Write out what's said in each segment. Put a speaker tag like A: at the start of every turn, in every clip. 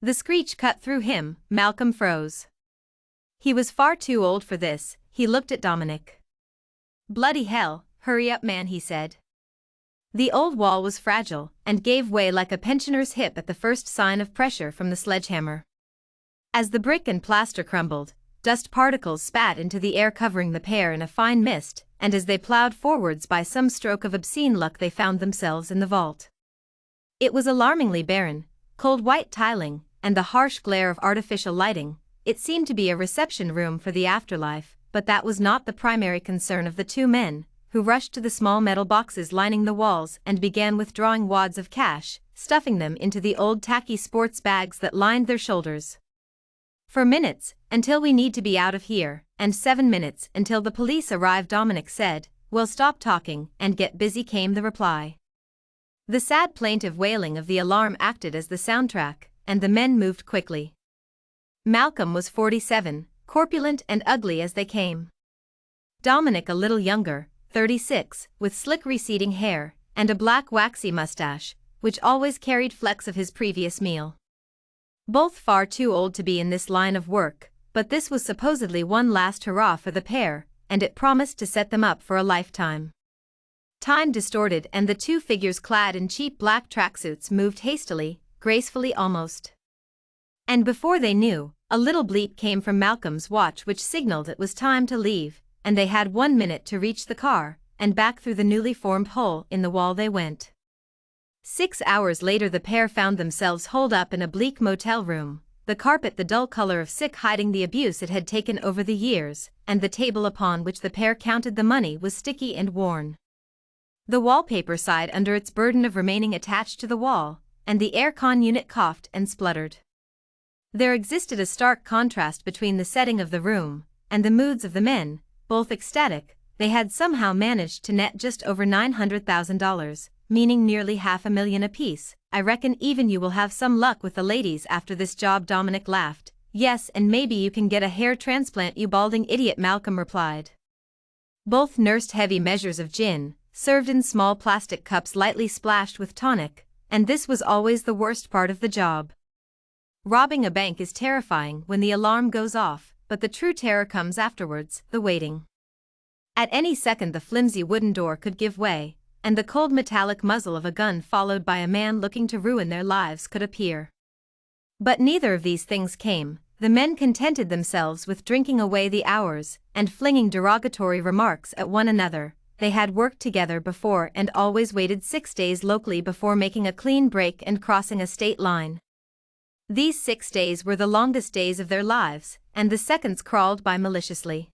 A: The screech cut through him. Malcolm froze. He was far too old for this. He looked at Dominic. "Bloody hell, hurry up man," he said. The old wall was fragile and gave way like a pensioner's hip at the first sign of pressure from the sledgehammer. As the brick and plaster crumbled, dust particles spat into the air, covering the pair in a fine mist, and as they plowed forwards by some stroke of obscene luck they found themselves in the vault. It was alarmingly barren, cold white tiling, and the harsh glare of artificial lighting. It seemed to be a reception room for the afterlife, but that was not the primary concern of the two men, who rushed to the small metal boxes lining the walls and began withdrawing wads of cash, stuffing them into the old tacky sports bags that lined their shoulders. "For minutes, until we need to be out of here, and 7 minutes until the police arrive," Dominic said. "Well, stop talking and get busy," came the reply. The sad plaintive wailing of the alarm acted as the soundtrack, and the men moved quickly. Malcolm was 47, corpulent and ugly as they came. Dominic a little younger, 36, with slick receding hair, and a black waxy mustache, which always carried flecks of his previous meal. Both far too old to be in this line of work, but this was supposedly one last hurrah for the pair, and it promised to set them up for a lifetime. Time distorted, and the two figures clad in cheap black tracksuits moved hastily, gracefully almost. And before they knew, a little bleep came from Malcolm's watch which signaled it was time to leave, and they had 1 minute to reach the car, and back through the newly formed hole in the wall they went. 6 hours later the pair found themselves holed up in a bleak motel room, the carpet the dull color of sick hiding the abuse it had taken over the years, and the table upon which the pair counted the money was sticky and worn. The wallpaper sighed under its burden of remaining attached to the wall, and the air-con unit coughed and spluttered. There existed a stark contrast between the setting of the room and the moods of the men, both ecstatic. They had somehow managed to net just over $900,000, meaning nearly $500,000 apiece. "I reckon even you will have some luck with the ladies after this job," Dominic laughed. "Yes, and maybe you can get a hair transplant, you balding idiot," Malcolm replied. Both nursed heavy measures of gin, served in small plastic cups lightly splashed with tonic, and this was always the worst part of the job. Robbing a bank is terrifying when the alarm goes off, but the true terror comes afterwards, the waiting. At any second the flimsy wooden door could give way, and the cold metallic muzzle of a gun followed by a man looking to ruin their lives could appear. But neither of these things came. The men contented themselves with drinking away the hours and flinging derogatory remarks at one another. They had worked together before and always waited 6 days locally before making a clean break and crossing a state line. These 6 days were the longest days of their lives, and the seconds crawled by maliciously.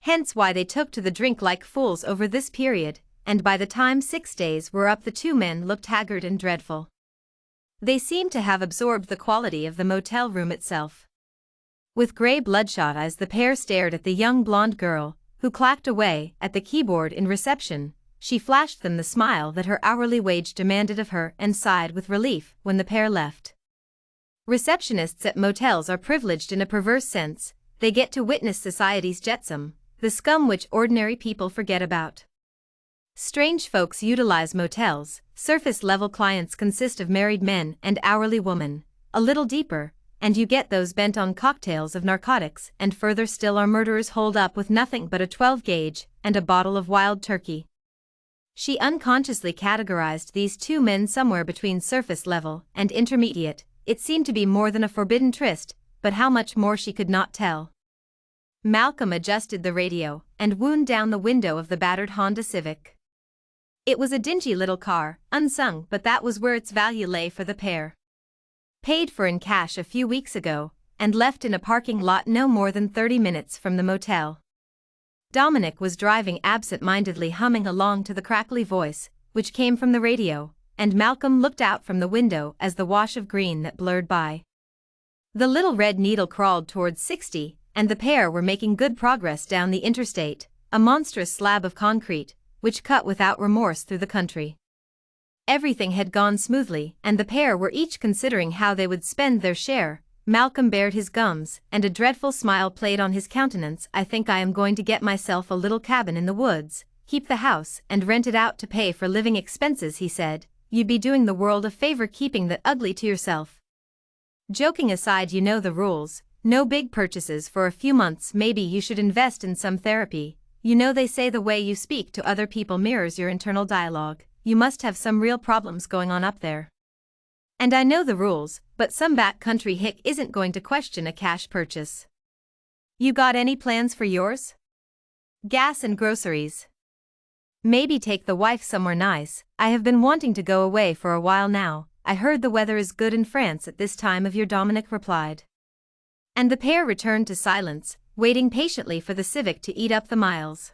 A: Hence why they took to the drink like fools over this period, and by the time 6 days were up the two men looked haggard and dreadful. They seemed to have absorbed the quality of the motel room itself. With grey bloodshot eyes the pair stared at the young blonde girl, who clacked away at the keyboard in reception. She flashed them the smile that her hourly wage demanded of her and sighed with relief when the pair left. Receptionists at motels are privileged in a perverse sense. They get to witness society's jetsam, the scum which ordinary people forget about. Strange folks utilize motels. Surface-level clients consist of married men and hourly women. A little deeper, and you get those bent on cocktails of narcotics, and further still are murderers holed up with nothing but a 12-gauge and a bottle of wild turkey. She unconsciously categorized these two men somewhere between surface level and intermediate. It seemed to be more than a forbidden tryst, but how much more she could not tell. Malcolm adjusted the radio and wound down the window of the battered Honda Civic. It was a dingy little car, unsung, but that was where its value lay for the pair. Paid for in cash a few weeks ago, and left in a parking lot no more than 30 minutes from the motel. Dominic was driving absent-mindedly, humming along to the crackly voice, which came from the radio, and Malcolm looked out from the window as the wash of green that blurred by. The little red needle crawled towards 60, and the pair were making good progress down the interstate, a monstrous slab of concrete, which cut without remorse through the country. Everything had gone smoothly, and the pair were each considering how they would spend their share. Malcolm bared his gums, and a dreadful smile played on his countenance. "I think I am going to get myself a little cabin in the woods, keep the house and rent it out to pay for living expenses," he said. "You'd be doing the world a favor keeping that ugly to yourself." Joking aside, you know the rules. No big purchases for a few months. Maybe you should invest in some therapy. You know they say the way you speak to other people mirrors your internal dialogue. You must have some real problems going on up there. And I know the rules, but some backcountry hick isn't going to question a cash purchase. You got any plans for yours? Gas and groceries. Maybe take the wife somewhere nice. I have been wanting to go away for a while now. I heard the weather is good in France at this time of year, Dominic replied. And the pair returned to silence, waiting patiently for the Civic to eat up the miles.